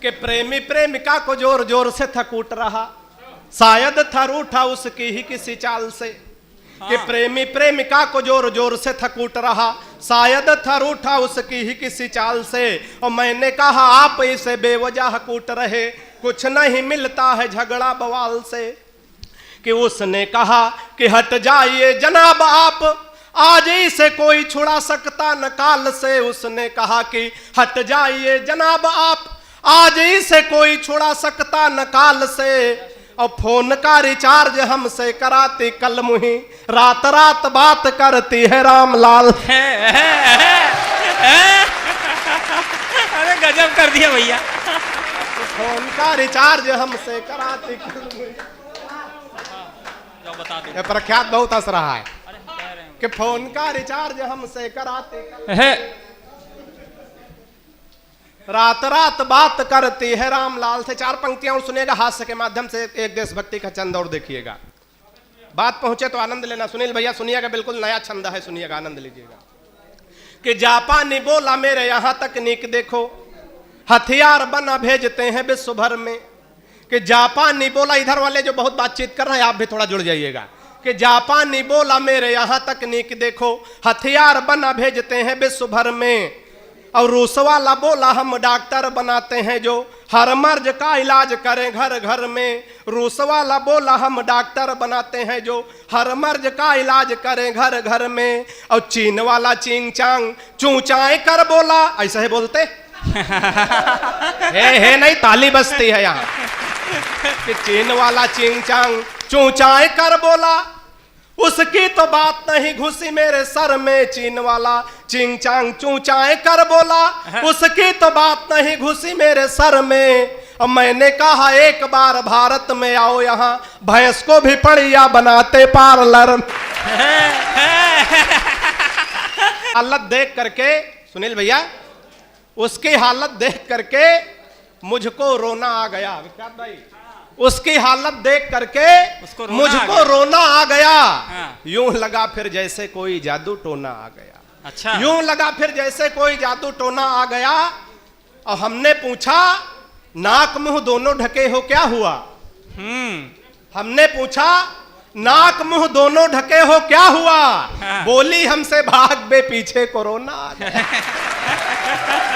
कि प्रेमी प्रेमिका को जोर जोर से था कूट रहा, शायद था रूठा उसकी ही किसी चाल से। कि प्रेमी प्रेमिका को जोर जोर से था कूट रहा, शायद था रूठा उसकी ही किसी चाल से। और मैंने कहा आप इसे बेवजह कूट रहे, कुछ नहीं मिलता है झगड़ा बवाल से। कि उसने कहा कि हट जाइए जनाब आप, आज इसे कोई छुड़ा सकता न काल से। उसने कहा कि हट जाइए जनाब आप, आज इसे कोई छुड़ा सकता न काल से। और फोन का रिचार्ज हमसे कराती कल मुही, रात रात बात करती है रामलाल। अरे गजब कर दिया भैया। फोन का रिचार्ज हमसे कराती कल मुही। बता दो, ये प्रख्यात बहुत हंस रहा है कि फोन का रिचार्ज हमसे कराती रात रात बात करती है रामलाल से। चार पंक्तियां और सुनेगा हास्य के माध्यम से, एक देशभक्ति का छंद और देखिएगा, बात पहुंचे तो आनंद लेना। सुनील भैया सुनिएगा, बिल्कुल नया छंद है, सुनिएगा, आनंद लीजिएगा। कि जापानी बोला मेरे यहां तकनीक देखो, हथियार बना भेजते हैं विश्व भर में। कि जापानी बोला, इधर वाले जो बहुत बातचीत कर रहे हैं आप भी थोड़ा जुड़ जाइएगा। कि जापानी बोला मेरे यहां तकनीक देखो, हथियार बना भेजते हैं विश्व भर में। और रूस वाला बोला हम डॉक्टर बनाते हैं जो हर मर्ज का इलाज करें घर घर में। रूस वाला बोला हम डॉक्टर बनाते हैं जो हर मर्ज का इलाज करें घर घर में। और चीन वाला चिंग चांग चूचाए कर बोला, ऐसा है बोलते हे नहीं, ताली बजती है यहाँ। कि चीन वाला चिंग चांग चूचाए कर बोला, उसकी तो बात नहीं घुसी मेरे सर में। चीन वाला चिंग चांग चूचाए कर बोला, उसकी तो बात नहीं घुसी मेरे सर में। अब मैंने कहा एक बार भारत में आओ, यहाँ भैंस को भी पड़िया बनाते पार्लर। हालत देख करके सुनील भैया, उसकी हालत देख करके मुझको रोना आ गया। विख्यात भाई, उसकी हालत देख करके मुझको रोना आ गया। यूं लगा फिर जैसे कोई जादू टोना आ गया। अच्छा, यूं लगा फिर जैसे कोई जादू टोना आ गया। और हमने पूछा नाक मुंह दोनों ढके हो क्या हुआ? हमने पूछा नाक मुंह दोनों ढके हो क्या हुआ? बोली हमसे भाग बे पीछे कोरोना आ गया।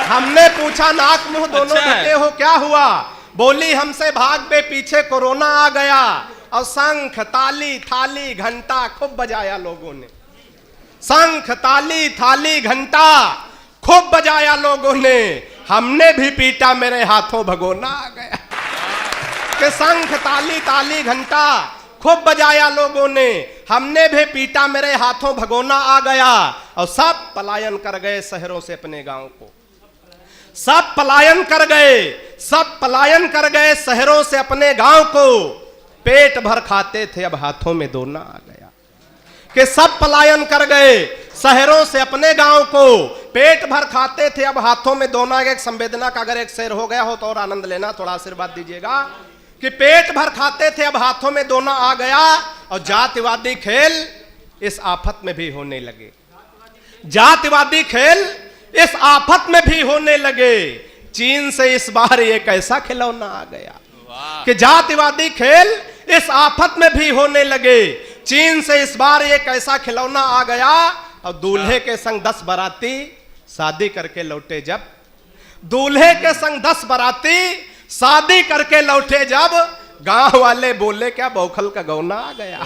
हमने पूछा नाक मुंह दोनों ढके हो क्या हुआ? बोली हमसे भाग बे पीछे कोरोना आ गया। और शंख ताली थाली घंटा खूब बजाया लोगों ने। शंख ताली थाली घंटा खूब बजाया लोगों ने, हमने भी पीटा मेरे हाथों भगोना आ गया। कि शंख ताली ताली घंटा खूब बजाया लोगों ने, हमने भी पीटा मेरे हाथों भगोना आ गया। और सब पलायन कर गए शहरों से अपने गांव को। सब पलायन कर गए, सब पलायन कर गए शहरों से अपने गांव को। पेट भर खाते थे अब हाथों में दोना आ गया। कि सब पलायन कर गए शहरों से अपने गांव को, पेट भर खाते थे अब हाथों में दोना। एक संवेदना का अगर एक शेर हो गया हो तो और आनंद लेना, थोड़ा आशीर्वाद दीजिएगा। कि पेट भर खाते थे अब हाथों में दोना आ गया। और जातिवादी खेल इस आफत में भी होने लगे। जातिवादी खेल इस आफत में भी होने लगे। चीन से इस बार एक ऐसा खिलौना आ गया कि जातिवादी खेल इस आफत में भी होने लगे। चीन से इस बार एक ऐसा खिलौना आ गया। और दूल्हे के संग 10 बाराती शादी करके लौटे जब, दूल्हे के संग 10 बाराती शादी करके लौटे जब, गांव वाले बोले क्या बौखल का गौना आ गया।